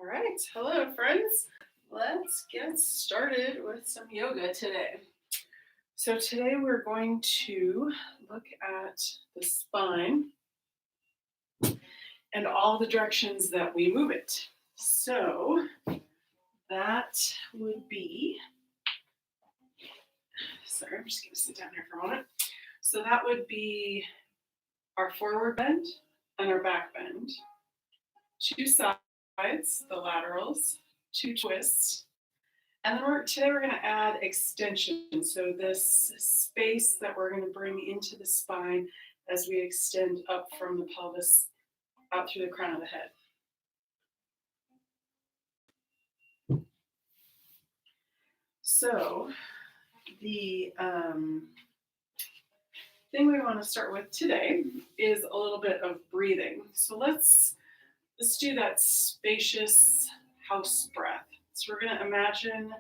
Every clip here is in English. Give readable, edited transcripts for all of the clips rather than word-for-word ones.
All right, hello friends. Let's get started with some yoga today. So today we're going to look at the spine and all the directions that we move it. So that would be, sorry, I'm just going to sit down here for a moment. So that would be our forward bend and our back bend, two sides, the laterals, two twists. And then today we're going to add extension. So this space that we're going to bring into the spine as we extend up from the pelvis out through the crown of the head. So the thing we want to start with today is a little bit of breathing. So let's do that spacious house breath. So we're going to imagine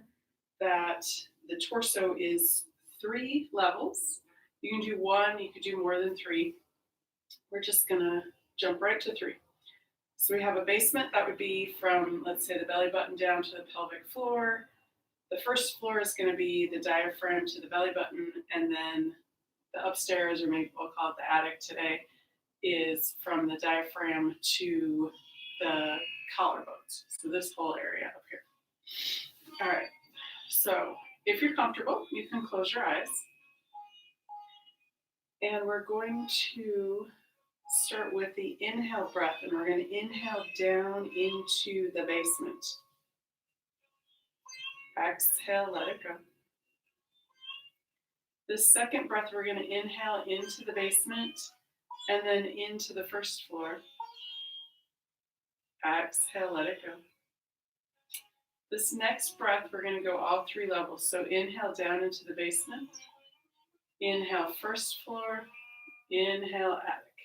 that the torso is 3 levels. You can do 1, you could do more than 3. We're just going to jump right to 3. So we have a basement that would be from, let's say, the belly button down to the pelvic floor. The first floor is going to be the diaphragm to the belly button, and then the upstairs, or maybe we'll call it the attic today, is from the diaphragm to the collarbones. So this whole area up here. All right. So if you're comfortable, you can close your eyes. And we're going to start with the inhale breath, and we're going to inhale down into the basement. Exhale, let it go. The second breath, we're going to inhale into the basement and then into the first floor. Exhale, let it go. This next breath, we're going to go all 3 levels. So inhale down into the basement. Inhale, first floor. Inhale, attic.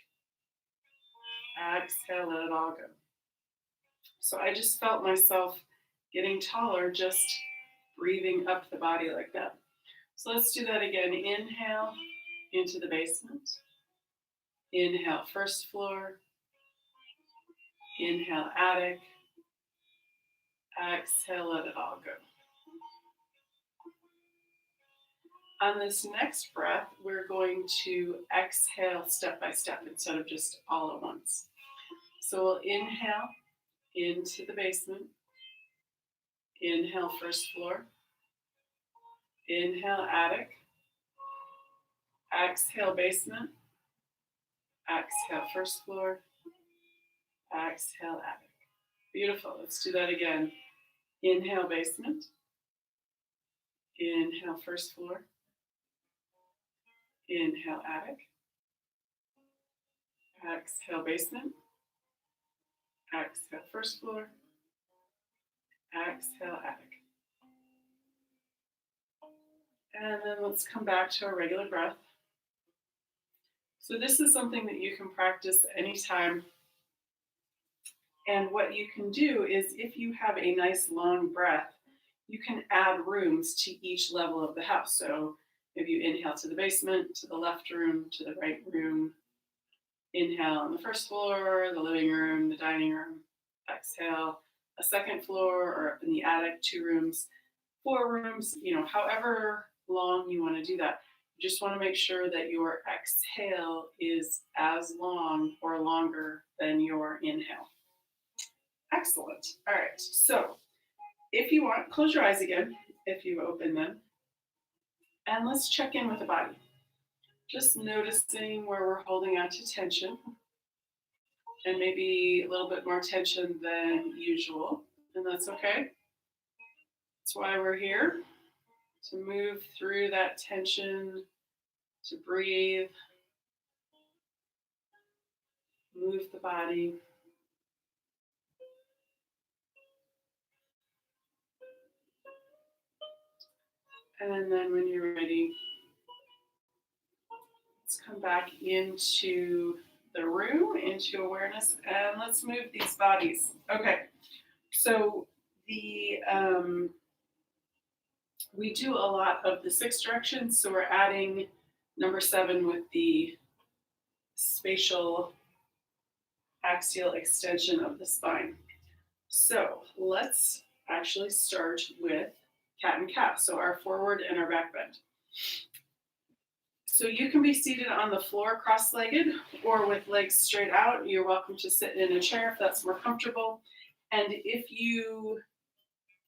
Exhale, let it all go. So I just felt myself getting taller just breathing up the body like that. So let's do that again. Inhale into the basement. Inhale, first floor. Inhale, attic. Exhale, let it all go. On this next breath, we're going to exhale step by step instead of just all at once. So we'll inhale into the basement. Inhale, first floor. Inhale, attic. Exhale, basement. Exhale, first floor. Exhale, attic. Beautiful. Let's do that again. Inhale, basement. Inhale, first floor. Inhale, attic. Exhale, basement. Exhale, first floor. Exhale, attic. And then let's come back to our regular breath. So this is something that you can practice anytime. And what you can do is, if you have a nice long breath, you can add rooms to each level of the house. So if you inhale to the basement, to the left room, to the right room, inhale on the first floor, the living room, the dining room, exhale, a second floor, or up in the attic, 2 rooms, 4 rooms, however long you want to do that. You just want to make sure that your exhale is as long or longer than your inhale. Excellent. All right. So if you want, close your eyes again if you open them. And let's check in with the body. Just noticing where we're holding on to tension. And maybe a little bit more tension than usual. And that's okay. That's why we're here. To move through that tension, to breathe, move the body. And then when you're ready, let's come back into the room, into awareness, and let's move these bodies. Okay, so we do a lot of the 6 directions, so we're adding number 7 with the spatial axial extension of the spine. So let's actually start with cat and cow. So our forward and our back bend. So you can be seated on the floor cross-legged or with legs straight out. You're welcome to sit in a chair if that's more comfortable. And if you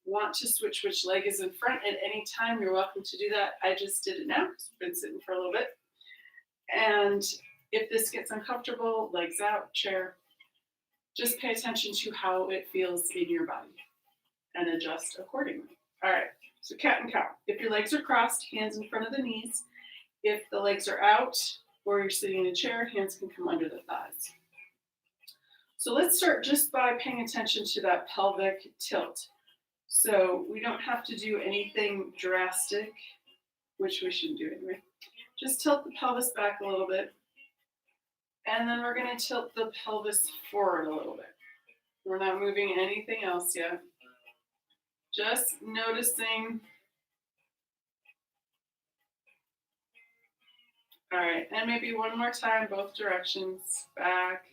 want to switch which leg is in front at any time, you're welcome to do that. I just did it now because I've been sitting for a little bit. And if this gets uncomfortable, legs out, chair, just pay attention to how it feels in your body and adjust accordingly. All right, so cat and cow. If your legs are crossed, hands in front of the knees. If the legs are out or you're sitting in a chair, hands can come under the thighs. So let's start just by paying attention to that pelvic tilt. So we don't have to do anything drastic, which we shouldn't do anyway. Just tilt the pelvis back a little bit. And then we're going to tilt the pelvis forward a little bit. We're not moving anything else yet. Just noticing. All right, and maybe one more time, both directions, back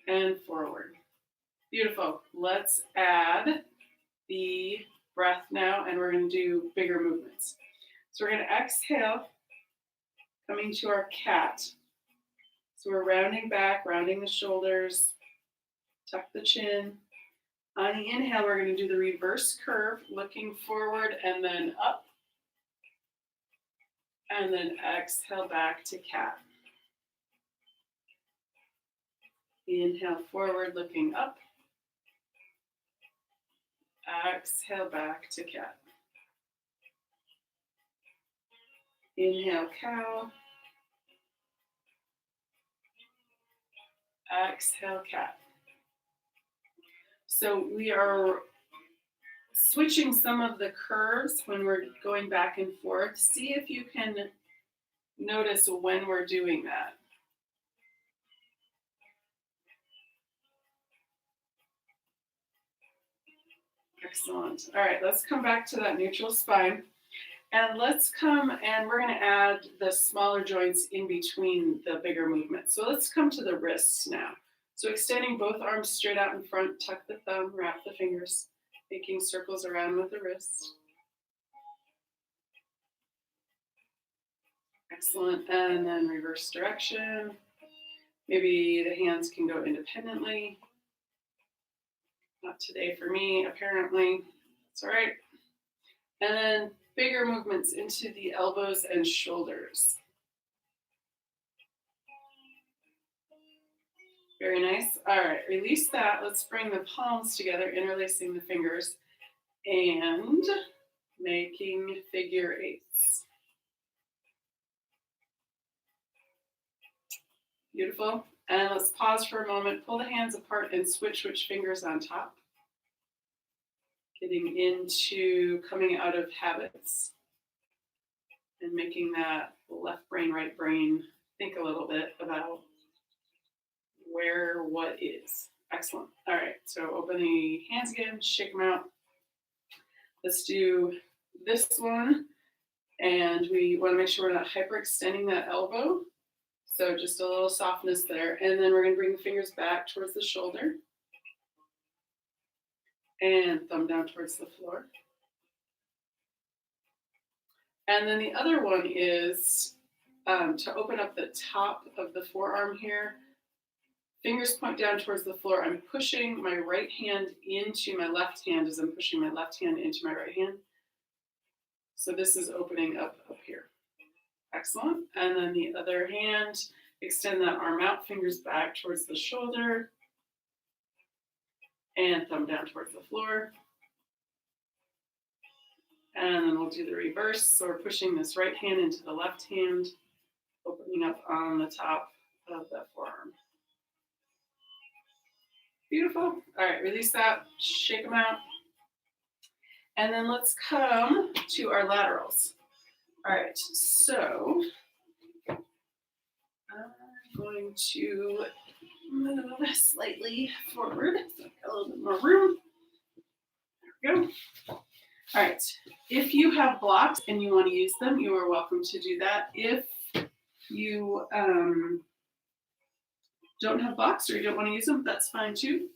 and forward. Beautiful. Let's add the breath now, and we're going to do bigger movements. So we're going to exhale, coming to our cat. So we're rounding back, rounding the shoulders, tuck the chin. On the inhale, we're going to do the reverse curve, looking forward and then up. And then exhale back to cat. Inhale forward, looking up. Exhale back to cat. Inhale, cow. Exhale, cat. So we are switching some of the curves when we're going back and forth. See if you can notice when we're doing that. Excellent. All right, let's come back to that neutral spine. And let's come and we're going to add the smaller joints in between the bigger movements. So let's come to the wrists now. So extending both arms straight out in front, tuck the thumb, wrap the fingers, making circles around with the wrist. Excellent. And then reverse direction. Maybe the hands can go independently. Not today for me, apparently. It's all right. And then bigger movements into the elbows and shoulders. Very nice. All right, release that. Let's bring the palms together, interlacing the fingers and making figure eights. Beautiful. And let's pause for a moment, pull the hands apart and switch which fingers on top. Getting into coming out of habits and making that left brain, right brain think a little bit about where what is. Excellent. All right, so open the hands again, shake them out. Let's do this one. And we want to make sure we're not hyperextending that elbow. So just a little softness there. And then we're going to bring the fingers back towards the shoulder. And thumb down towards the floor. And then the other one is to open up the top of the forearm here. Fingers point down towards the floor. I'm pushing my right hand into my left hand as I'm pushing my left hand into my right hand. So this is opening up here. Excellent. And then the other hand, extend that arm out, fingers back towards the shoulder. And thumb down towards the floor. And then we'll do the reverse. So we're pushing this right hand into the left hand, opening up on the top of that forearm. Beautiful. All right, release that, shake them out. And then let's come to our laterals. All right, so I'm going to move slightly forward so I've got a little bit more room. There we go. All right, if you have blocks and you want to use them, you are welcome to do that. If you don't have blocks or you don't want to use them, that's fine too.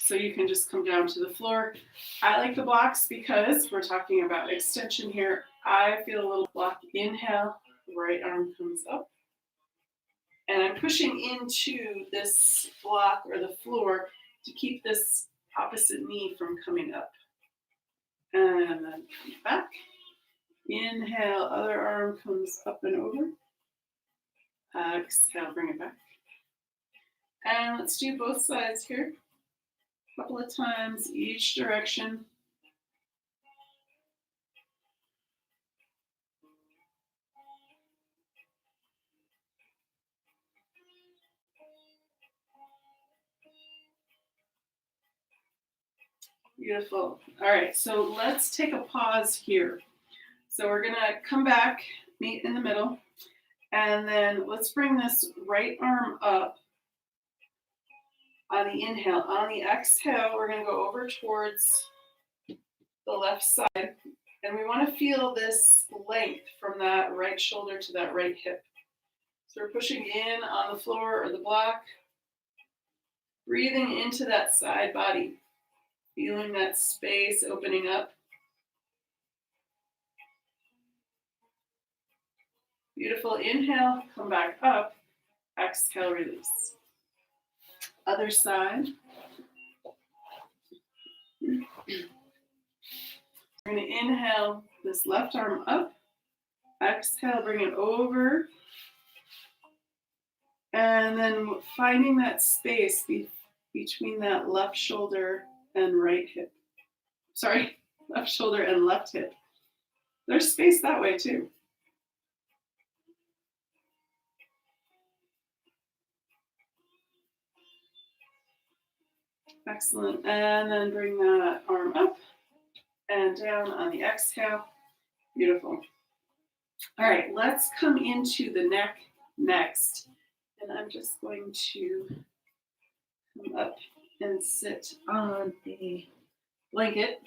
So you can just come down to the floor. I like the blocks because we're talking about extension here. I feel a little block. Inhale, right arm comes up. And I'm pushing into this block or the floor to keep this opposite knee from coming up. And then come back. Inhale, other arm comes up and over. Exhale, bring it back. And let's do both sides here. A couple of times each direction. Beautiful. All right, so let's take a pause here. So we're gonna come back, meet in the middle, and then let's bring this right arm up on the inhale. On the exhale, we're gonna go over towards the left side, and we wanna feel this length from that right shoulder to that right hip. So we're pushing in on the floor or the block, breathing into that side body, feeling that space opening up. Beautiful. Inhale, come back up. Exhale, release. Other side. We're going to inhale this left arm up. Exhale, bring it over. And then finding that space between that left shoulder and right hip. Sorry, left shoulder and left hip. There's space that way too. Excellent. And then bring that arm up and down on the exhale. Beautiful. All right, let's come into the neck next. And I'm just going to come up and sit on the blanket.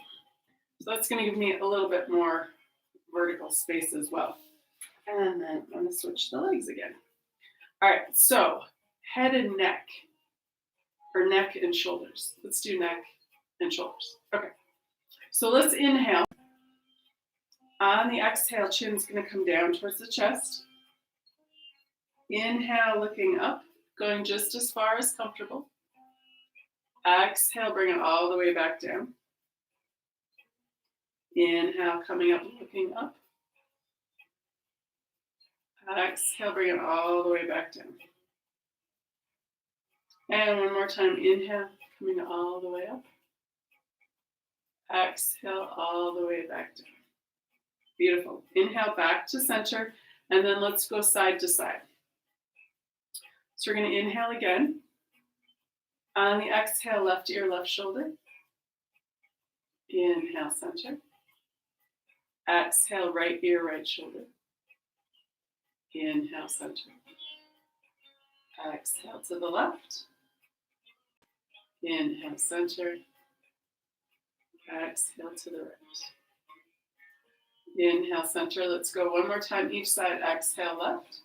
So that's going to give me a little bit more vertical space as well. And then I'm going to switch the legs again. All right, so head and neck, or neck and shoulders. Let's do neck and shoulders. Okay, so let's inhale. On the exhale, chin's going to come down towards the chest. Inhale, looking up, going just as far as comfortable. Exhale, bring it all the way back down. Inhale, coming up, looking up. Exhale, bring it all the way back down. And one more time, inhale, coming all the way up. Exhale, all the way back down. Beautiful. Inhale, back to center, and then let's go side to side. So we're going to inhale again. On the exhale, left ear, left shoulder. Inhale, center. Exhale, right ear, right shoulder. Inhale, center. Exhale to the left. Inhale, center. Exhale to the right. Inhale, center. Let's go one more time each side. Exhale, left.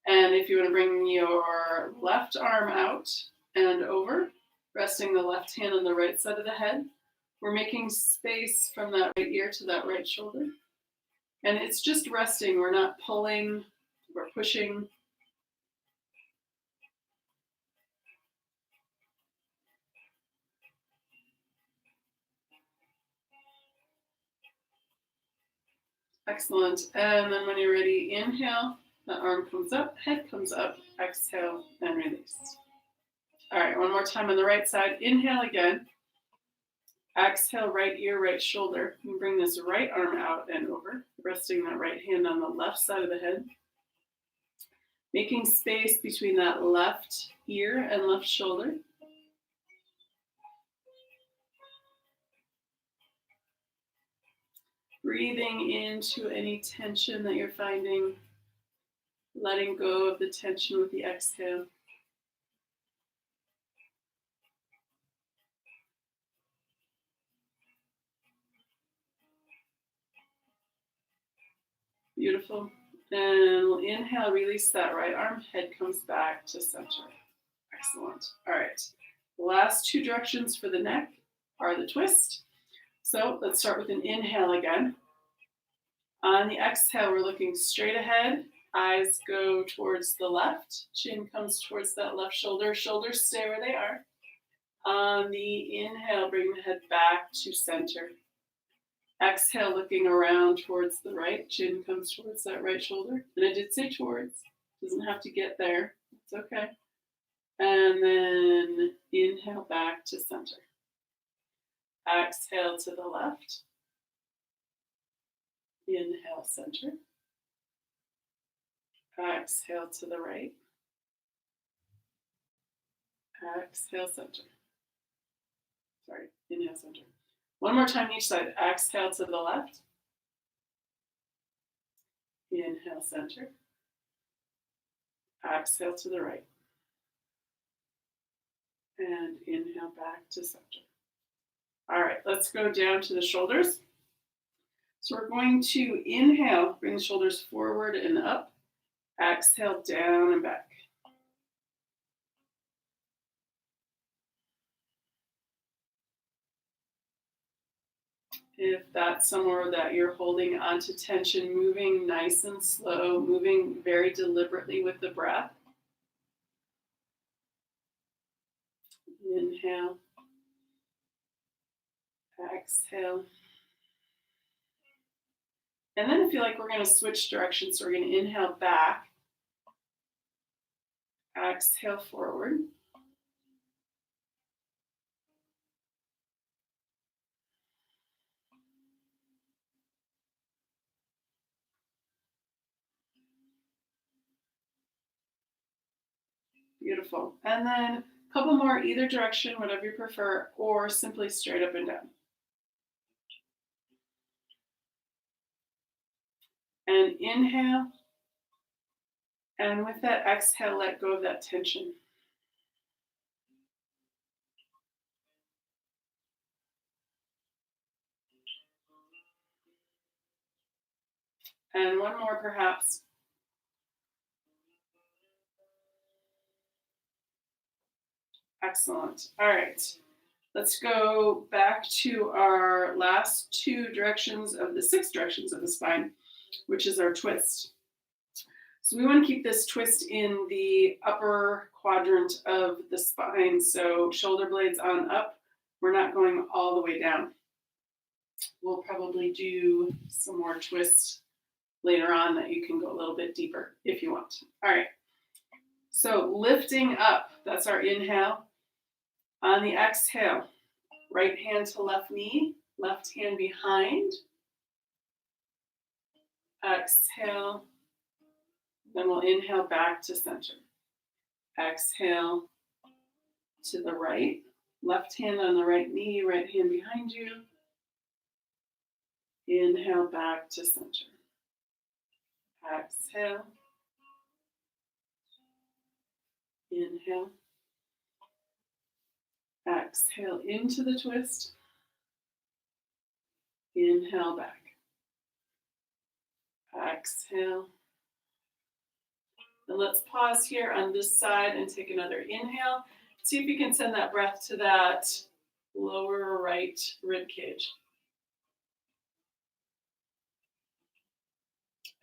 And if you want to bring your left arm out and over, resting the left hand on the right side of the head, we're making space from that right ear to that right shoulder. And it's just resting. We're not pulling, we're pushing. Excellent. And then when you're ready, inhale, the arm comes up, head comes up, exhale, and release. All right, one more time on the right side. Inhale again. Exhale, right ear, right shoulder. You can bring this right arm out and over, resting that right hand on the left side of the head. Making space between that left ear and left shoulder. Breathing into any tension that you're finding, letting go of the tension with the exhale. Beautiful. And we'll inhale, release that right arm, head comes back to center. Excellent. All right. The last two directions for the neck are the twist. So let's start with an inhale again. On the exhale, we're looking straight ahead. Eyes go towards the left. Chin comes towards that left shoulder. Shoulders stay where they are. On the inhale, bring the head back to center. Exhale, looking around towards the right. Chin comes towards that right shoulder. And I did say towards. Doesn't have to get there. It's okay. And then inhale back to center. Exhale to the left. Inhale, center. Exhale to the right. Exhale, center. Sorry, inhale, center. One more time each side. Exhale to the left. Inhale, center. Exhale to the right. And inhale back to center. All right, let's go down to the shoulders. So we're going to inhale, bring the shoulders forward and up. Exhale, down and back. If that's somewhere that you're holding onto tension, moving nice and slow, moving very deliberately with the breath. Inhale. Exhale. And then I feel like we're going to switch directions. So we're going to inhale back. Exhale forward. Beautiful. And then a couple more either direction, whatever you prefer, or simply straight up and down. And inhale. And with that exhale, let go of that tension. And one more perhaps. Excellent. All right. Let's go back to our last two directions of the 6 directions of the spine, which is our twist. So we want to keep this twist in the upper quadrant of the spine. So shoulder blades on up. We're not going all the way down. We'll probably do some more twists later on that you can go a little bit deeper if you want. All right. So lifting up, that's our inhale. On the exhale, right hand to left knee, left hand behind. Exhale. Then we'll inhale back to center. Exhale to the right. Left hand on the right knee, right hand behind you. Inhale back to center. Exhale. Inhale. Exhale into the twist. Inhale back. Exhale. And let's pause here on this side and take another inhale. See if you can send that breath to that lower right rib cage.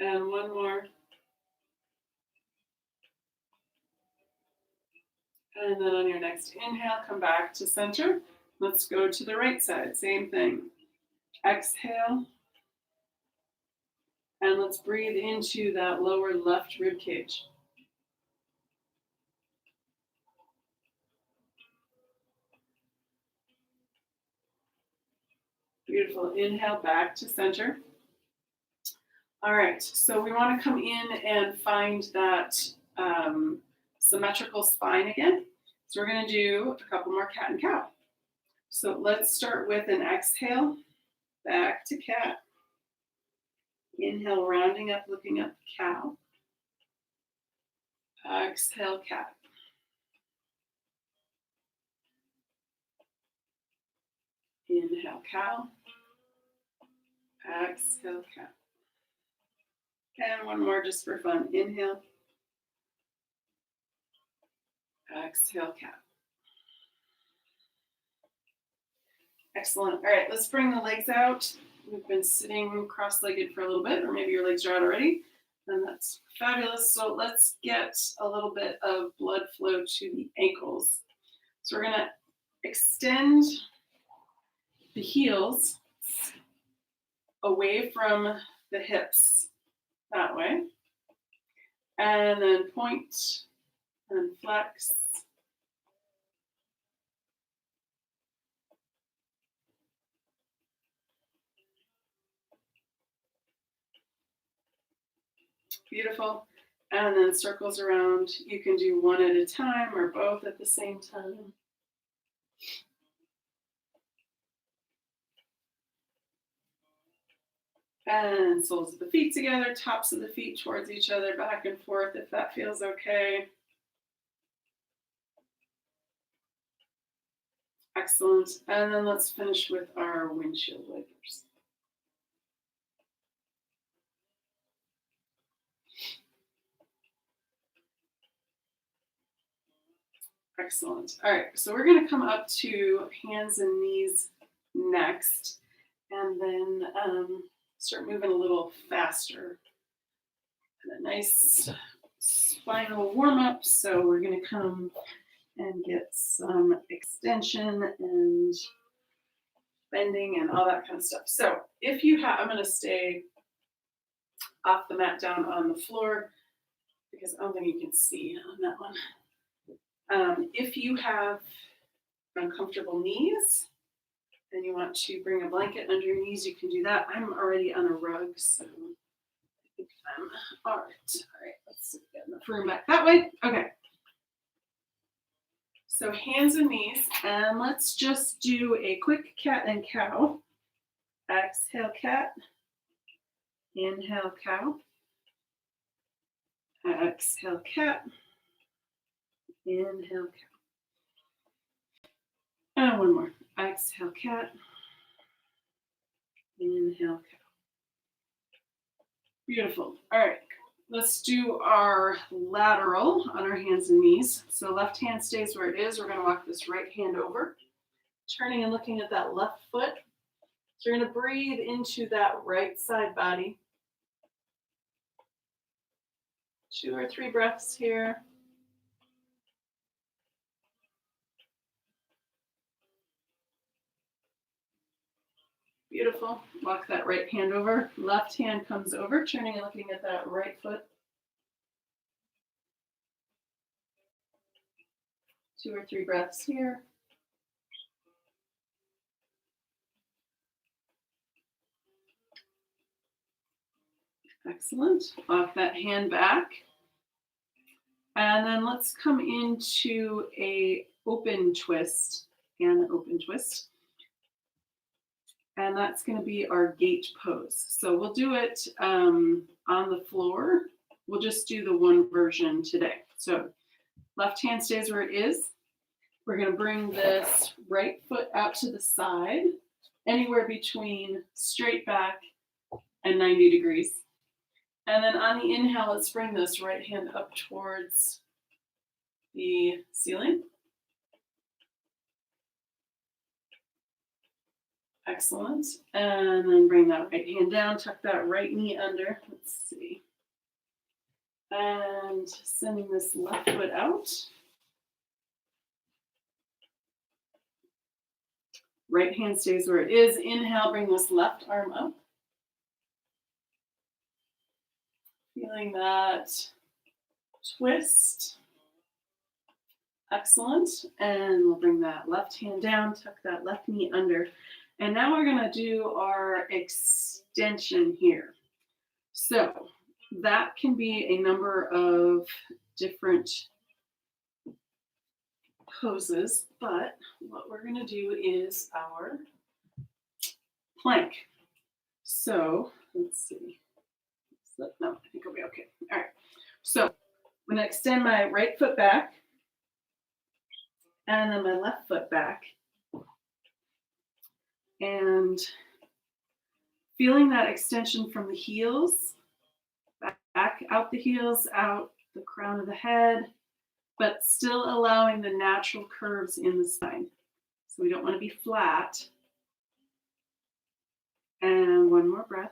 And one more. And then on your next inhale, come back to center. Let's go to the right side. Same thing. Exhale. And let's breathe into that lower left rib cage. Beautiful. Inhale back to center. All right. So we want to come in and find that symmetrical spine again. So we're going to do a couple more cat and cow. So let's start with an exhale, back to cat. Inhale, rounding up, looking up, cow. Exhale, cat. Inhale, cow. Exhale, cat. And one more just for fun. Inhale. Exhale, cat. Excellent. All right, let's bring the legs out. We've been sitting cross-legged for a little bit, or maybe your legs are out already, and that's fabulous. So let's get a little bit of blood flow to the ankles. So we're gonna extend the heels away from the hips that way, and then point and flex. Beautiful. And then circles around. You can do one at a time or both at the same time. And soles of the feet together, tops of the feet towards each other, back and forth if that feels okay. Excellent. And then let's finish with our windshield wipers. Excellent. All right, so we're going to come up to hands and knees next, and then start moving a little faster. And a nice spinal warm up. So we're going to come and get some extension and bending and all that kind of stuff. So if you have, I'm going to stay off the mat down on the floor because I don't think you can see on that one. If you have uncomfortable knees and you want to bring a blanket under your knees, you can do that. I'm already on a rug, so I think I'm all right. All right, let's get enough room back that way. Okay. So hands and knees, and let's just do a quick cat and cow. Exhale, cat. Inhale, cow. Exhale, cat. Inhale, cow. And one more. Exhale, cat. Inhale, cow. Beautiful. All right. Let's do our lateral on our hands and knees. So left hand stays where it is. We're going to walk this right hand over, turning and looking at that left foot. So you're going to breathe into that right side body. 2 or 3 breaths here. Beautiful. Walk that right hand over. Left hand comes over, turning and looking at that right foot. 2 or 3 breaths here. Excellent. Walk that hand back. And then let's come into a open twist and open twist. And that's going to be our gate pose. So we'll do it on the floor. We'll just do the one version today. So left hand stays where it is. We're going to bring this right foot out to the side, anywhere between straight back and 90 degrees. And then on the inhale, let's bring this right hand up towards the ceiling. Excellent. And then bring that right hand down, tuck that right knee under. Let's see. And sending this left foot out. Right hand stays where it is. Inhale, bring this left arm up. Feeling that twist. Excellent. And we'll bring that left hand down, tuck that left knee under. And now we're going to do our extension here. So that can be a number of different poses, but what we're going to do is our plank. So let's see. No, I think I'll be okay. All right. So I'm going to extend my right foot back and then my left foot back. And feeling that extension from the heels, back out the heels, out the crown of the head, but still allowing the natural curves in the spine. So we don't want to be flat. one more breath.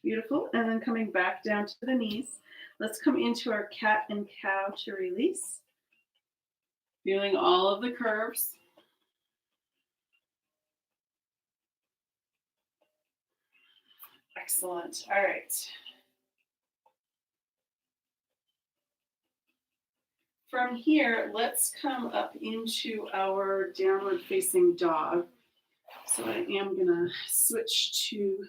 Beautiful. And then coming back down to the knees. Let's come into our cat and cow to release. Feeling all of the curves. Excellent. All right. From here, let's come up into our downward facing dog. So I am going to switch to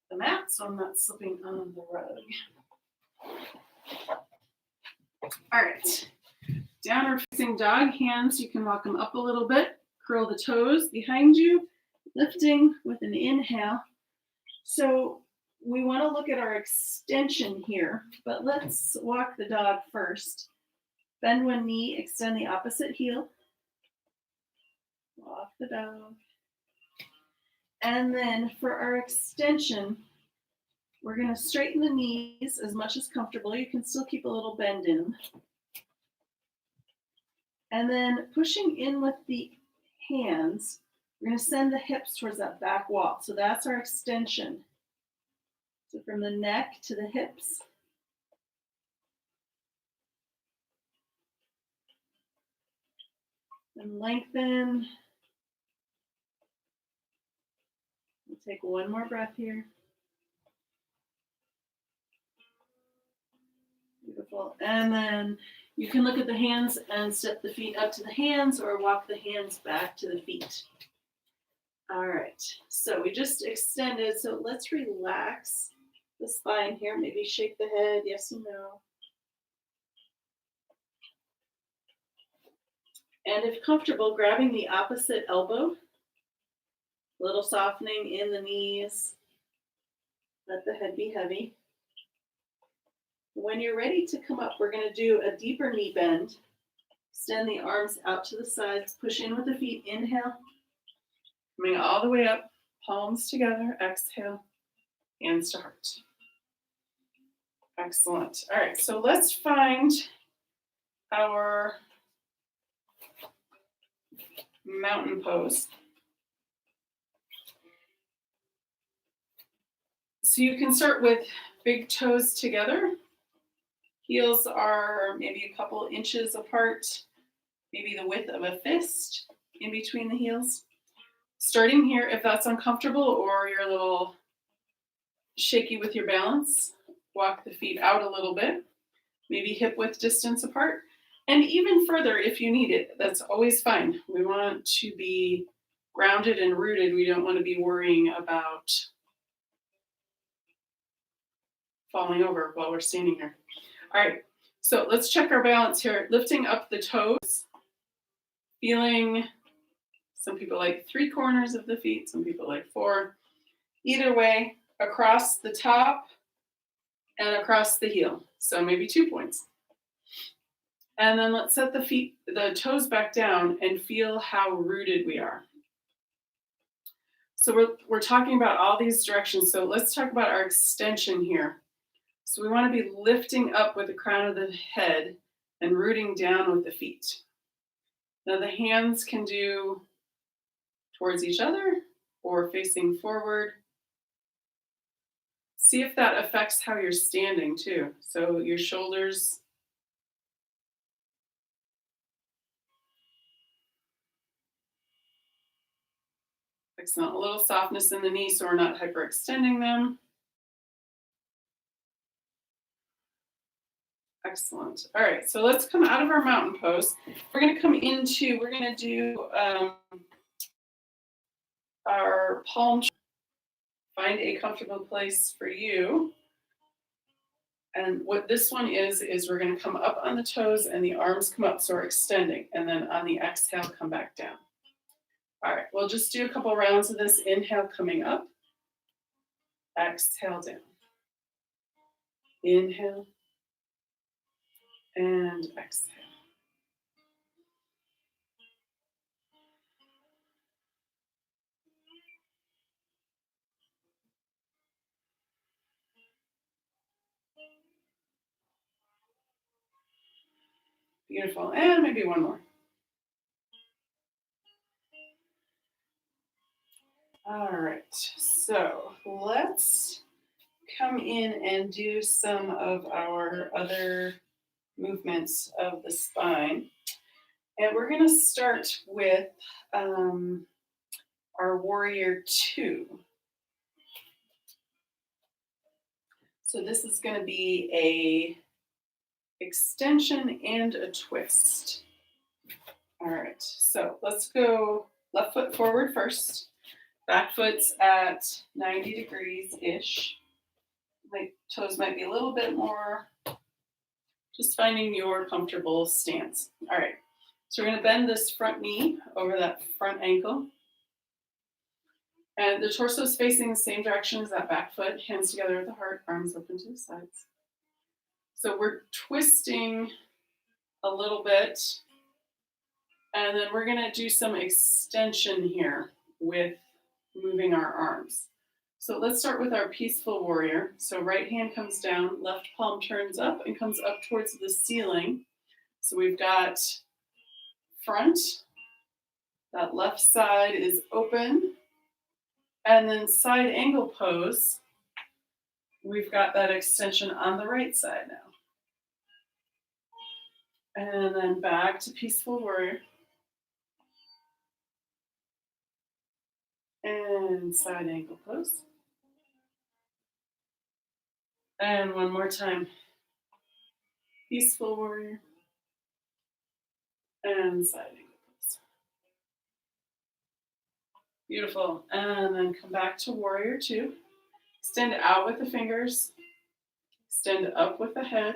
the mat so I'm not slipping on the rug. All right. Downward facing dog, hands, you can walk them up a little bit. Curl the toes behind you, lifting with an inhale. So we want to look at our extension here, but let's walk the dog first. Bend one knee, extend the opposite heel. Walk the dog. And then for our extension, we're going to straighten the knees as much as comfortable. You can still keep a little bend in them. And then pushing in with the hands, we're going to send the hips towards that back wall. So that's our extension. So from the neck to the hips. And lengthen. We'll take one more breath here. Beautiful. And then you can look at the hands and step the feet up to the hands or walk the hands back to the feet. All right. So we just extended. So let's relax the spine here. Maybe shake the head, yes and no. And if comfortable, grabbing the opposite elbow. A little softening in the knees. Let the head be heavy. When you're ready to come up, we're going to do a deeper knee bend. Extend the arms out to the sides. Push in with the feet. Inhale. Coming all the way up. Palms together. Exhale. Hands to heart. Excellent. All right, so let's find our mountain pose. So you can start with big toes together. Heels are maybe a couple inches apart, maybe the width of a fist in between the heels. Starting here, if that's uncomfortable or you're a little shaky with your balance, walk the feet out a little bit, maybe hip width distance apart, and even further if you need it. That's always fine. We want to be grounded and rooted. We don't want to be worrying about falling over while we're standing here. All right, so let's check our balance here. Lifting up the toes, feeling, some people like 3 corners of the feet, some people like 4. Either way, across the top and across the heel. So maybe 2 points. And then let's set the toes back down and feel how rooted we are. So we're talking about all these directions. So let's talk about our extension here. So we want to be lifting up with the crown of the head and rooting down with the feet. Now the hands can do towards each other or facing forward. See if that affects how you're standing too. So your shoulders. Excellent. A little softness in the knee so we're not hyperextending them. Excellent. All right, so let's come out of our mountain pose. We're going to do our palm. Find a comfortable place for you. And what this one is we're going to come up on the toes and the arms come up, so we're extending. And then on the exhale, come back down. All right, we'll just do a couple rounds of this. Inhale, coming up. Exhale, down. Inhale. And exhale. Beautiful. And maybe one more. All right, so let's come in and do some of our other movements of the spine. And we're going to start with our warrior two. So this is going to be a extension and a twist. All right, so let's go left foot forward first. Back foot's at 90 degrees-ish. My toes might be a little bit more, just finding your comfortable stance. All right, so we're going to bend this front knee over that front ankle. And the torso is facing the same direction as that back foot, hands together at the heart, arms open to the sides. So we're twisting a little bit, and then we're going to do some extension here with moving our arms. So let's start with our peaceful warrior. So right hand comes down, left palm turns up and comes up towards the ceiling. So we've got front, that left side is open, and then side angle pose, we've got that extension on the right side now. And then back to peaceful warrior. And side angle pose. And one more time. Peaceful warrior. And side angle pose. Beautiful. And then come back to warrior two. Extend out with the fingers. Extend up with the head.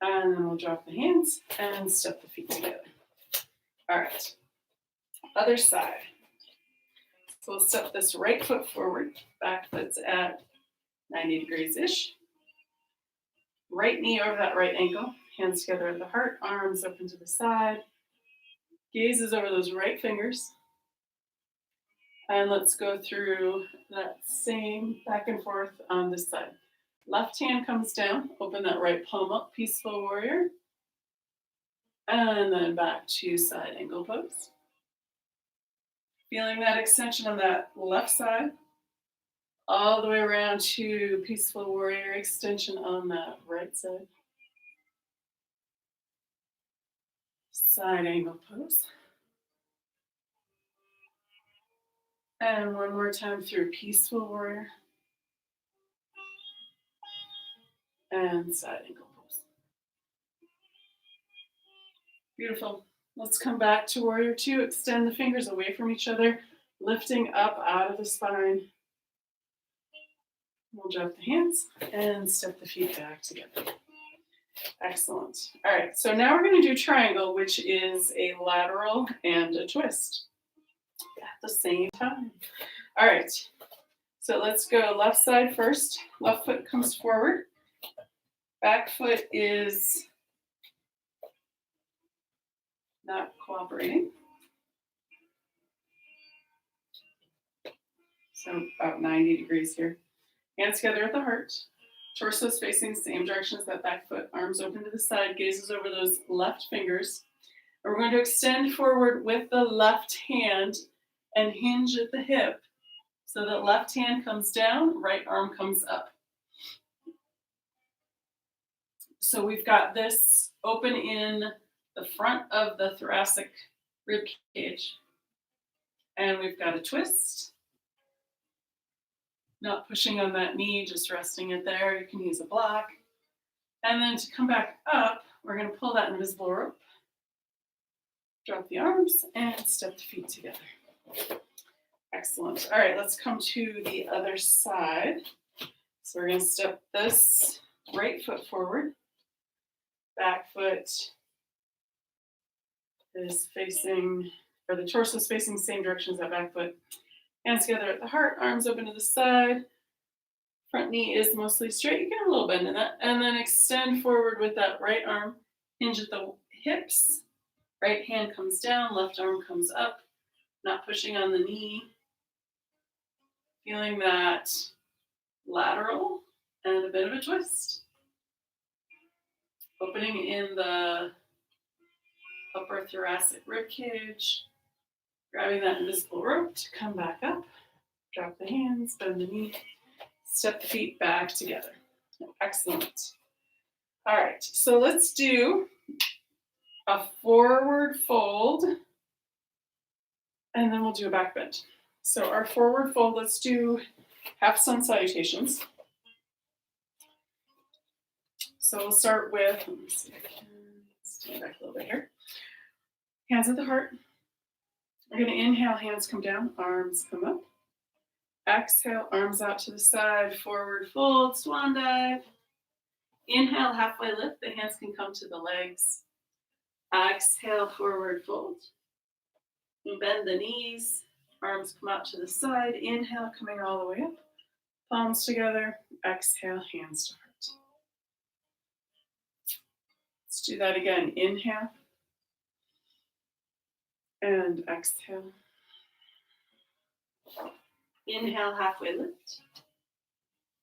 And then we'll drop the hands and step the feet together. All right. Other side. So we'll step this right foot forward. Back foot's at 90 degrees-ish. Right knee over that right ankle. Hands together at the heart. Arms open to the side. Gazes over those right fingers. And let's go through that same back and forth on this side. Left hand comes down. Open that right palm up. Peaceful warrior. And then back to side angle pose. Feeling that extension on that left side. All the way around to peaceful warrior extension on that right side. Side angle pose. And one more time through peaceful warrior. And side angle pose. Beautiful. Let's come back to warrior two. Extend the fingers away from each other, lifting up out of the spine. We'll drop the hands and step the feet back together. Excellent. All right, so now we're going to do triangle, which is a lateral and a twist at the same time. All right, so let's go left side first. Left foot comes forward. Back foot is not cooperating. So about 90 degrees here. Hands together at the heart. Torso is facing the same direction as that back foot. Arms open to the side. Gazes over those left fingers. And we're going to extend forward with the left hand and hinge at the hip. So that left hand comes down, right arm comes up. So we've got this open in the front of the thoracic rib cage. And we've got a twist. Not pushing on that knee, just resting it there. You can use a block. And then to come back up, we're going to pull that invisible rope. Drop the arms and step the feet together. Excellent. All right, let's come to the other side. So we're going to step this right foot forward. Back foot is facing, or the torso is facing the same direction as that back foot. Hands together at the heart, arms open to the side. Front knee is mostly straight. You get a little bend in that. And then extend forward with that right arm. Hinge at the hips. Right hand comes down, left arm comes up. Not pushing on the knee. Feeling that lateral and a bit of a twist. Opening in the upper thoracic rib cage. Grabbing that invisible rope to come back up. Drop the hands, bend the knee, step the feet back together. Excellent. All right, so let's do a forward fold, and then we'll do a back bend. So our forward fold, let's do half sun salutations. So we'll start with, let me see if I can stand back a little bit here. Hands at the heart. We're going to inhale, hands come down, arms come up. Exhale, arms out to the side, forward fold, swan dive. Inhale, halfway lift, the hands can come to the legs. Exhale, forward fold. And bend the knees, arms come out to the side. Inhale, coming all the way up. Palms together. Exhale, hands to heart. Let's do that again. Inhale. And exhale. Inhale, halfway lift.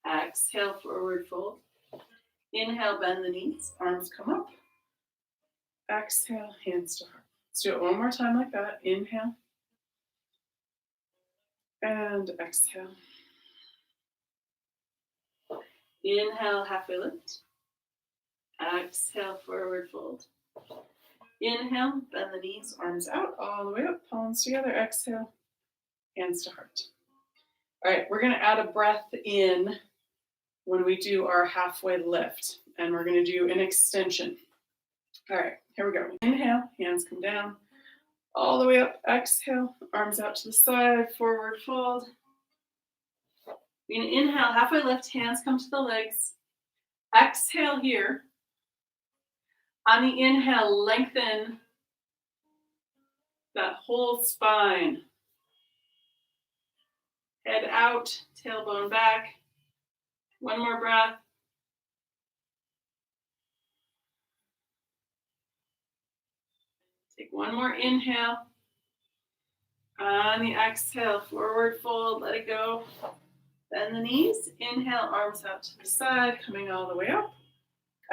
Exhale, forward fold. Inhale, bend the knees, arms come up. Exhale, hands to heart. Let's do it one more time like that. Inhale. And exhale. Inhale, halfway lift. Exhale, forward fold. Inhale, bend the knees, arms out, all the way up, palms together. Exhale, hands to heart. All right, we're going to add a breath in when we do our halfway lift, and we're going to do an extension. All right, here we go. Inhale, hands come down, all the way up. Exhale, arms out to the side, forward fold. We're going to inhale, halfway lift, hands come to the legs. Exhale here. On the inhale, lengthen that whole spine. Head out, tailbone back. One more breath. Take one more inhale. On the exhale, forward fold, let it go. Bend the knees. Inhale, arms out to the side, coming all the way up.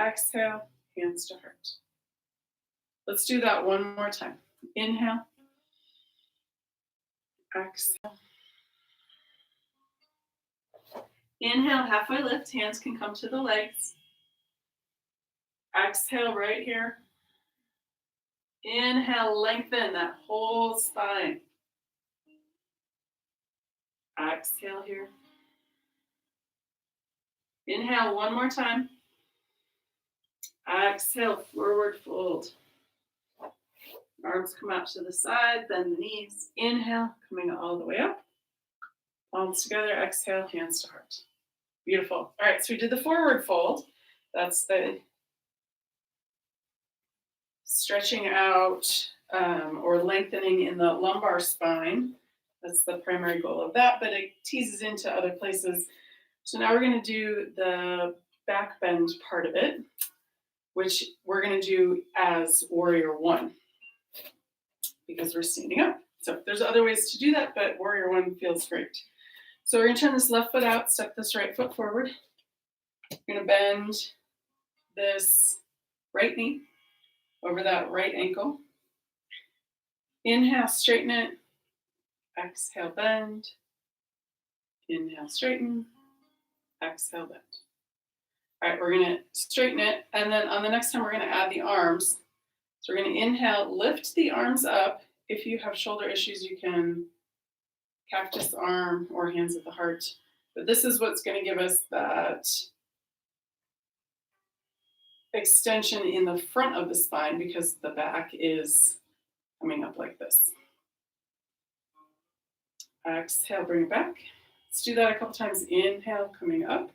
Exhale, hands to heart. Let's do that one more time. Inhale. Exhale. Inhale, halfway lift. Hands can come to the legs. Exhale right here. Inhale, lengthen that whole spine. Exhale here. Inhale one more time. Exhale, forward fold. Arms come out to the side, bend the knees. Inhale, coming all the way up. Palms together, exhale, hands to heart. Beautiful. All right, so we did the forward fold. That's the stretching out or lengthening in the lumbar spine. That's the primary goal of that, but it teases into other places. So now we're going to do the back bend part of it, which we're going to do as Warrior One because we're standing up. So there's other ways to do that, but Warrior One feels great. So we're going to turn this left foot out, step this right foot forward. We're going to bend this right knee over that right ankle. Inhale, straighten it. Exhale, bend. Inhale, straighten. Exhale, bend. All right, we're going to straighten it. And then on the next time, we're going to add the arms. So we're going to inhale, lift the arms up. If you have shoulder issues, you can cactus arm or hands at the heart. But this is what's going to give us that extension in the front of the spine because the back is coming up like this. Exhale, bring it back. Let's do that a couple times. Inhale, coming up.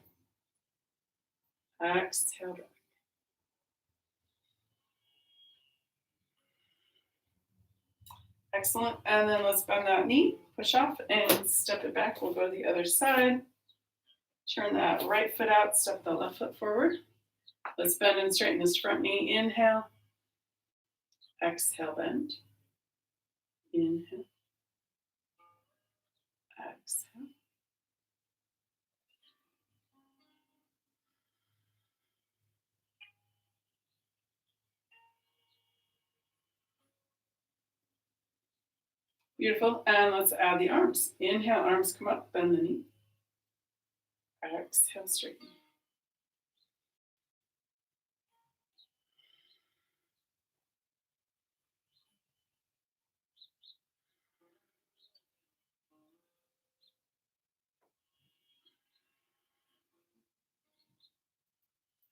Exhale, back. Excellent. And then let's bend that knee, push off, and step it back. We'll go to the other side. Turn that right foot out, step the left foot forward. Let's bend and straighten this front knee. Inhale. Exhale, bend. Inhale. Exhale. Beautiful. And let's add the arms. Inhale, arms come up, bend the knee. Exhale, straighten.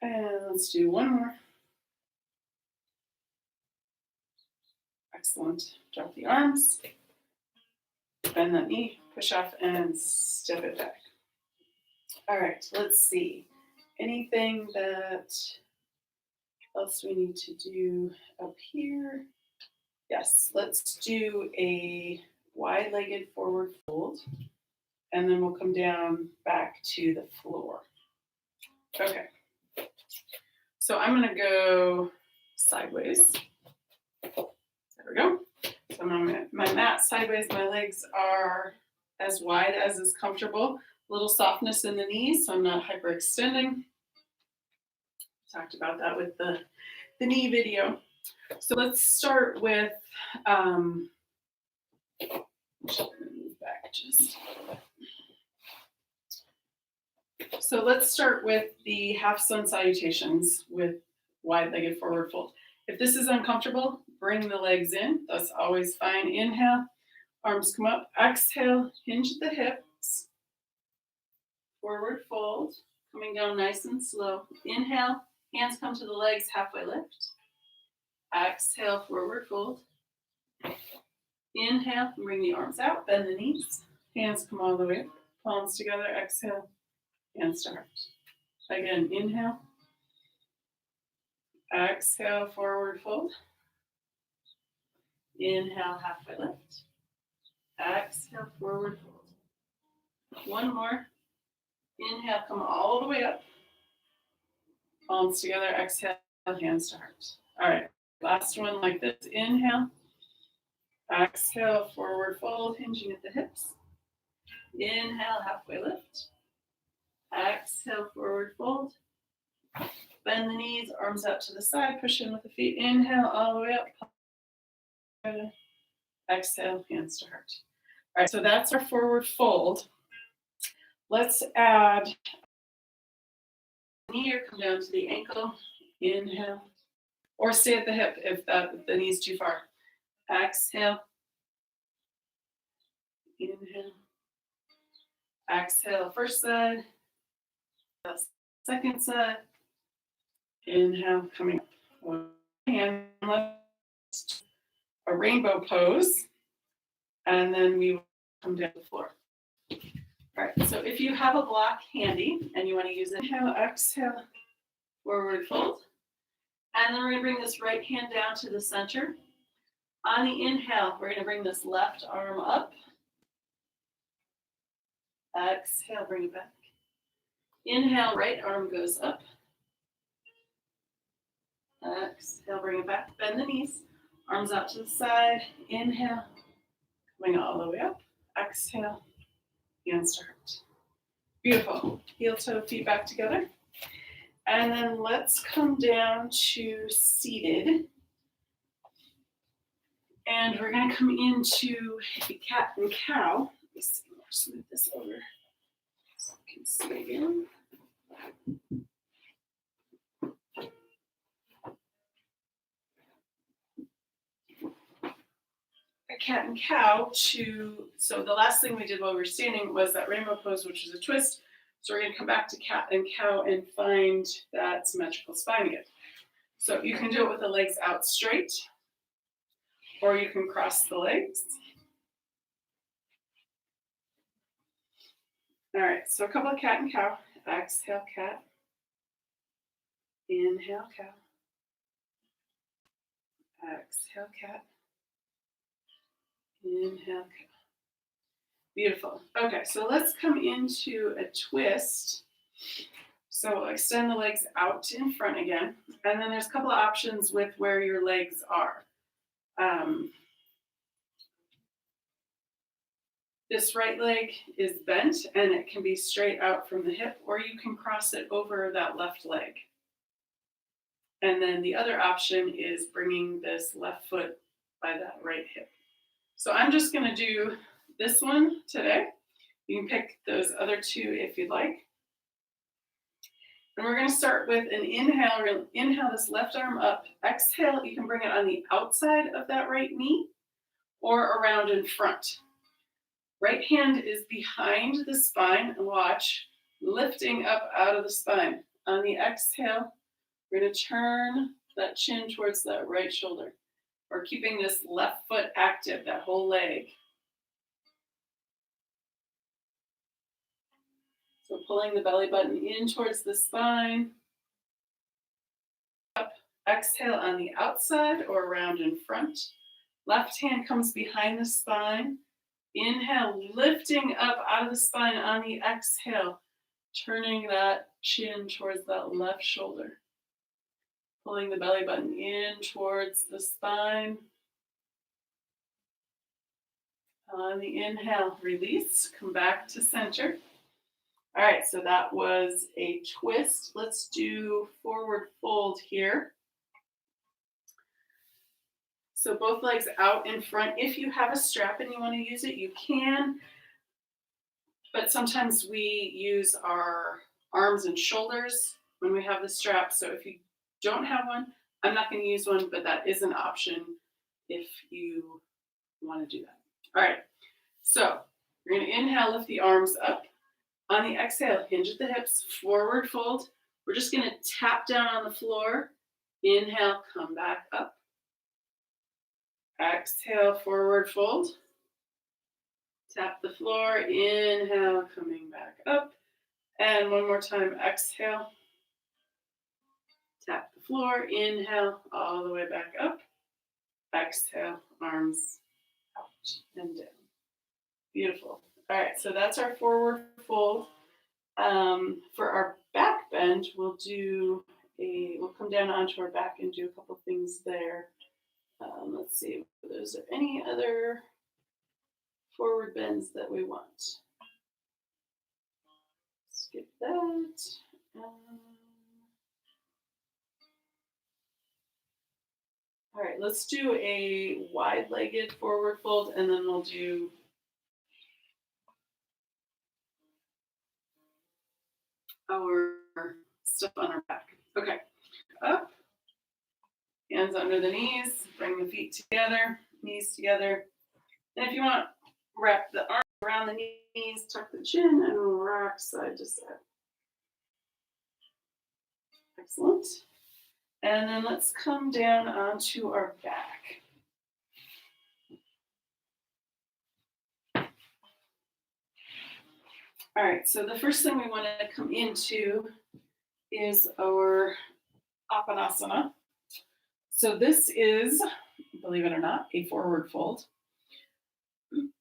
And let's do one more. Excellent. Drop the arms, bend that knee, push off, and step it back. All right, let's see. Anything that else we need to do up here? Yes, let's do a wide-legged forward fold, and then we'll come down back to the floor. Okay. So I'm going to go sideways. There we go. So my mat sideways, my legs are as wide as is comfortable. A little softness in the knees, so I'm not hyperextending. Talked about that with the knee video. So let's start with, move back just. So let's start with the half sun salutations with wide-legged forward fold. If this is uncomfortable, bring the legs in. That's always fine. Inhale, arms come up. Exhale, hinge the hips. Forward fold, coming down nice and slow. Inhale, hands come to the legs, halfway lift. Exhale, forward fold. Inhale, bring the arms out, bend the knees. Hands come all the way up, palms together. Exhale, hands to heart. Again, inhale. Exhale, forward fold. Inhale, halfway lift. Exhale, forward fold. One more. Inhale, come all the way up. Palms together. Exhale, hands to heart. All right, last one like this. Inhale. Exhale, forward fold, hinging at the hips. Inhale, halfway lift. Exhale, forward fold. Bend the knees, arms out to the side, push in with the feet. Inhale, all the way up. Exhale, hands to heart. All right, so that's our forward fold. Let's add knee or come down to the ankle. Inhale. Or stay at the hip if the knee's too far. Exhale. Inhale. Exhale, first side. Second side. Inhale, coming up. One hand left. A rainbow pose. And then we will come down to the floor. All right, so if you have a block handy and you want to use it, inhale, exhale, forward fold. And then we're going to bring this right hand down to the center. On the inhale, we're going to bring this left arm up. Exhale, bring it back. Inhale, right arm goes up. Exhale, bring it back. Bend the knees. Arms out to the side. Inhale, coming all the way up. Exhale, hands to heart. Beautiful. Heel, toe, feet back together. And then let's come down to seated. And we're going to come into a cat and cow. Let me see. Let's move this over so I can see again. A cat and cow so the last thing we did while we were standing was that rainbow pose, which is a twist. So we're going to come back to cat and cow and find that symmetrical spine again. So you can do it with the legs out straight, or you can cross the legs. All right, so a couple of cat and cow. Exhale, cat. Inhale, cow. Exhale, cat. Inhale, cow. Beautiful. Okay, so let's come into a twist. So extend the legs out in front again. And then there's a couple of options with where your legs are. This right leg is bent and it can be straight out from the hip, or you can cross it over that left leg. And then the other option is bringing this left foot by that right hip. So I'm just going to do this one today. You can pick those other two if you'd like. And we're going to start with an inhale. Inhale this left arm up. Exhale, you can bring it on the outside of that right knee or around in front. Right hand is behind the spine, and watch, lifting up out of the spine. On the exhale, we're going to turn that chin towards that right shoulder. We're keeping this left foot active, that whole leg. So pulling the belly button in towards the spine. Up, exhale on the outside or around in front. Left hand comes behind the spine. Inhale, lifting up out of the spine on the exhale, turning that chin towards that left shoulder. Pulling the belly button in towards the spine. On the inhale, release, come back to center. All right, so that was a twist. Let's do forward fold here. So both legs out in front. If you have a strap and you want to use it, you can. But sometimes we use our arms and shoulders when we have the strap. So if you don't have one, I'm not going to use one, but that is an option if you want to do that. All right, so we're going to inhale, lift the arms up. On the exhale, hinge at the hips, forward fold. We're just going to tap down on the floor. Inhale, come back up. Exhale, forward fold. Tap the floor, inhale, coming back up. And one more time, exhale. Tap the floor, inhale, all the way back up. Exhale, arms out and down. Beautiful. All right, so that's our forward fold. For our back bend, we'll come down onto our back and do a couple things there. Let's see, is there any other forward bends that we want? Skip that. All right, let's do a wide-legged forward fold, and then we'll do our stuff on our back. Okay, up, hands under the knees, bring the feet together, knees together. And if you want, wrap the arms around the knees, tuck the chin, and rock side to side. Excellent. And then let's come down onto our back. All right, so the first thing we want to come into is our Apanasana. So this is, believe it or not, a forward fold.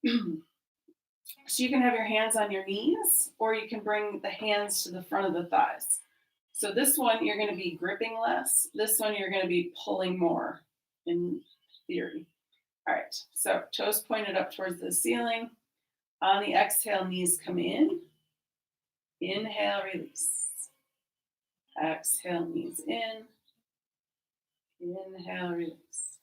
So you can have your hands on your knees, or you can bring the hands to the front of the thighs. So this one, you're going to be gripping less. This one, you're going to be pulling more in theory. All right, so toes pointed up towards the ceiling. On the exhale, knees come in. Inhale, release. Exhale, knees in. Inhale, release.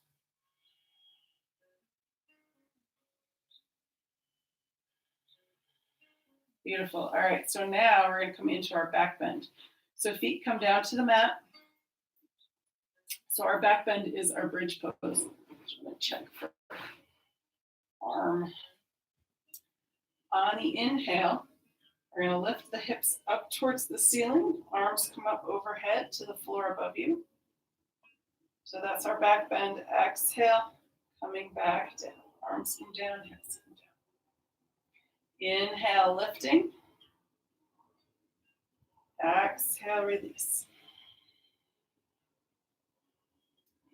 Beautiful. All right, so now we're going to come into our back bend. So feet come down to the mat. So our back bend is our bridge pose. I'm going to check for arm. On the inhale, we're going to lift the hips up towards the ceiling. Arms come up overhead to the floor above you. So that's our back bend. Exhale, coming back down. Arms come down, hips come down. Inhale, lifting. Exhale, release.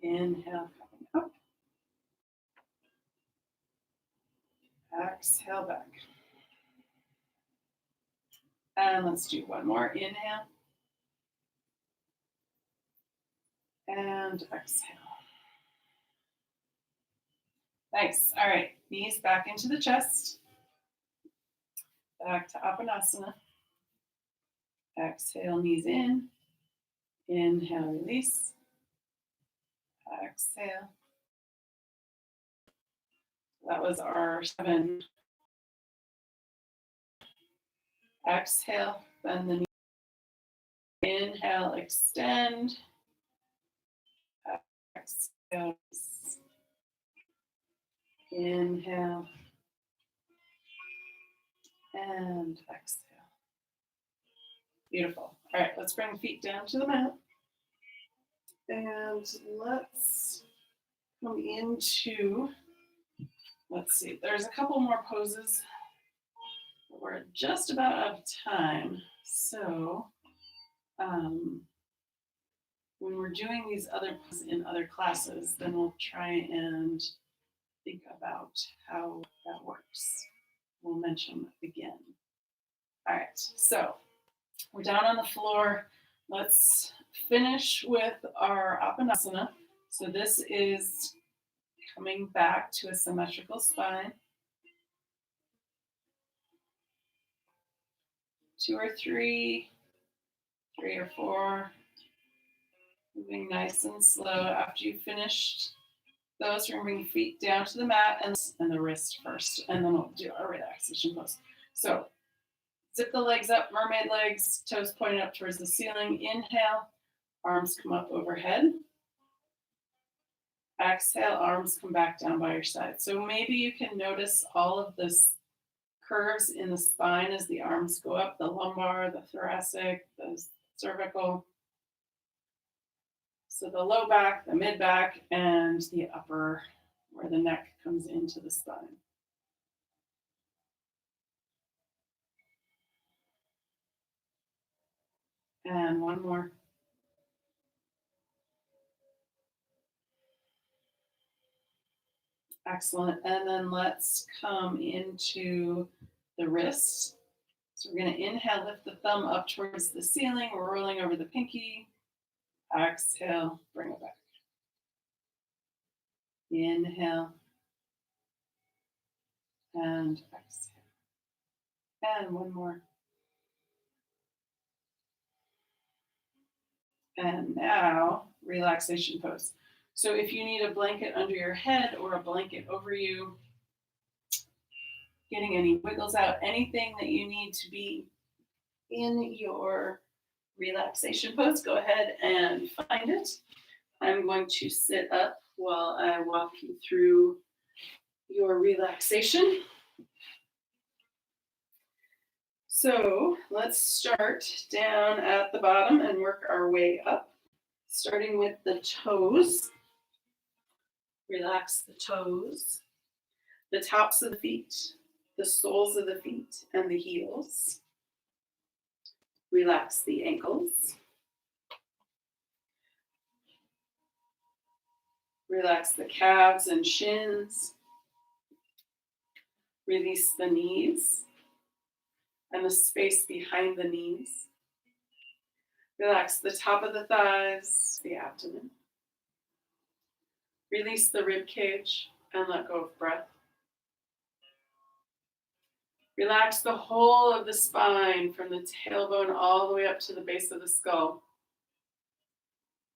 Inhale, coming up. Exhale, back. And let's do one more. Inhale. And exhale. Nice. All right. Knees back into the chest. Back to Apanasana. Exhale, knees in. Inhale, release. Exhale. That was our 7. Exhale, bend the knee. Inhale, extend. Exhale. Inhale. And exhale. Beautiful. All right, let's bring feet down to the mat. And let's come into, let's see, there's a couple more poses. We're just about out of time. So when we're doing these other poses in other classes, then we'll try and think about how that works. We'll mention again. All right, so we're down on the floor. Let's finish with our Apanasana. So this is coming back to a symmetrical spine. 2 or 3, 3 or 4. Moving nice and slow. After you've finished those, we're going to bring feet down to the mat and the wrist first, and then we'll do our relaxation pose. So zip the legs up, mermaid legs, toes pointed up towards the ceiling. Inhale, arms come up overhead. Exhale, arms come back down by your side. So maybe you can notice all of this curves in the spine as the arms go up, the lumbar, the thoracic, the cervical. So the low back, the mid back, and the upper where the neck comes into the spine. And one more. Excellent. And then let's come into the wrists. So we're going to inhale, lift the thumb up towards the ceiling. We're rolling over the pinky. Exhale, bring it back. Inhale. And exhale. And one more. And now, relaxation pose. So if you need a blanket under your head or a blanket over you, getting any wiggles out, anything that you need to be in your relaxation pose, go ahead and find it. I'm going to sit up while I walk you through your relaxation. So let's start down at the bottom and work our way up, starting with the toes. Relax the toes, the tops of the feet, the soles of the feet, and the heels. Relax the ankles. Relax the calves and shins. Release the knees and the space behind the knees. Relax the top of the thighs, the abdomen. Release the rib cage and let go of breath. Relax the whole of the spine from the tailbone all the way up to the base of the skull.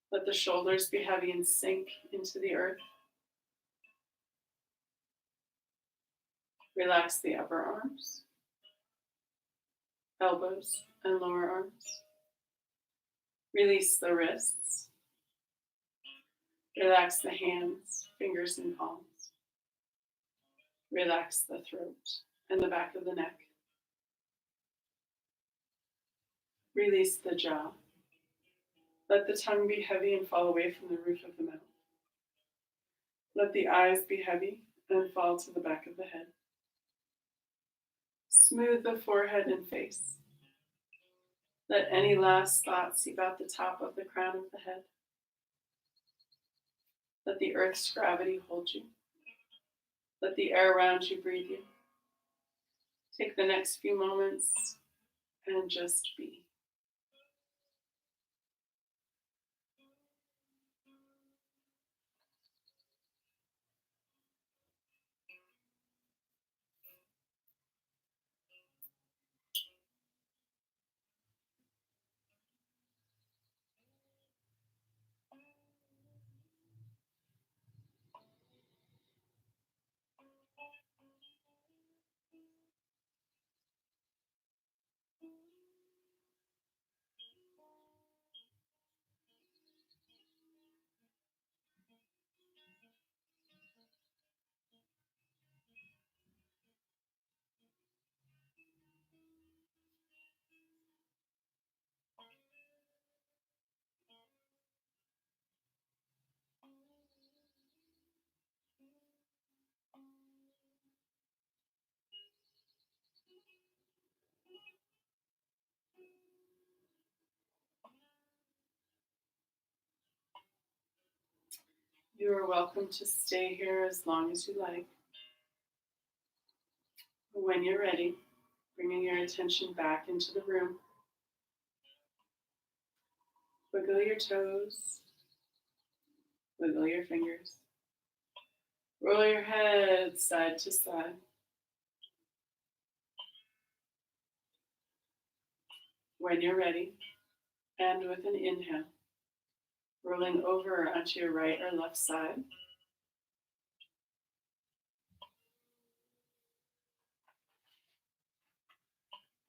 Let the shoulders be heavy and sink into the earth. Relax the upper arms, elbows, and lower arms. Release the wrists. Relax the hands, fingers, and palms. Relax the throat and the back of the neck. Release the jaw. Let the tongue be heavy and fall away from the roof of the mouth. Let the eyes be heavy and fall to the back of the head. Smooth the forehead and face. Let any last thoughts seep out the top of the crown of the head. Let the earth's gravity hold you. Let the air around you breathe you. Take the next few moments and just be. You are welcome to stay here as long as you like. When you're ready, bringing your attention back into the room. Wiggle your toes. Wiggle your fingers. Roll your head side to side. When you're ready, and with an inhale, rolling over onto your right or left side.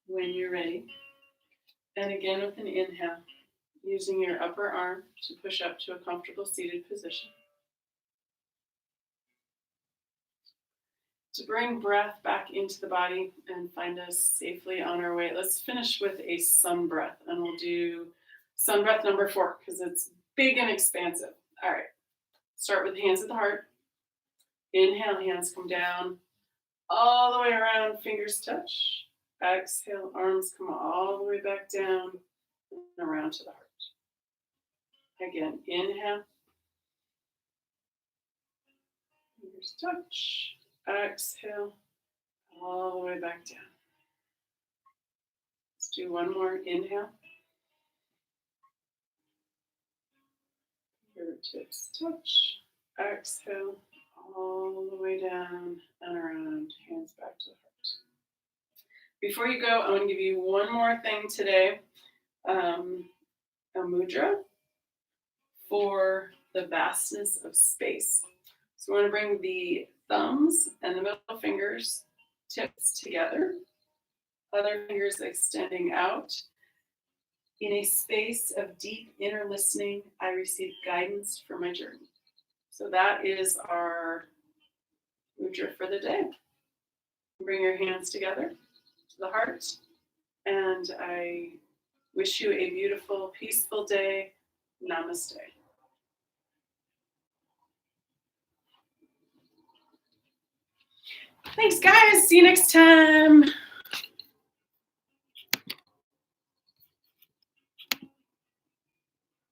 When you're ready, and again with an inhale, using your upper arm to push up to a comfortable seated position. To bring breath back into the body and find us safely on our way, let's finish with a sun breath, and we'll do sun breath number 4 because it's big and expansive. All right, start with hands at the heart. Inhale, hands come down all the way around, fingers touch. Exhale, arms come all the way back down and around to the heart. Again, inhale. Fingers touch. Exhale, all the way back down. Let's do one more. Inhale. Fingertips touch. Exhale, all the way down and around. Hands back to the heart. Before you go, I want to give you one more thing today. A mudra for the vastness of space. So we're going to bring the thumbs and the middle fingers tips together, other fingers extending out. In a space of deep inner listening, I receive guidance for my journey. So that is our mudra for the day. Bring your hands together to the heart, and I wish you a beautiful, peaceful day. Namaste. Thanks, guys. See you next time.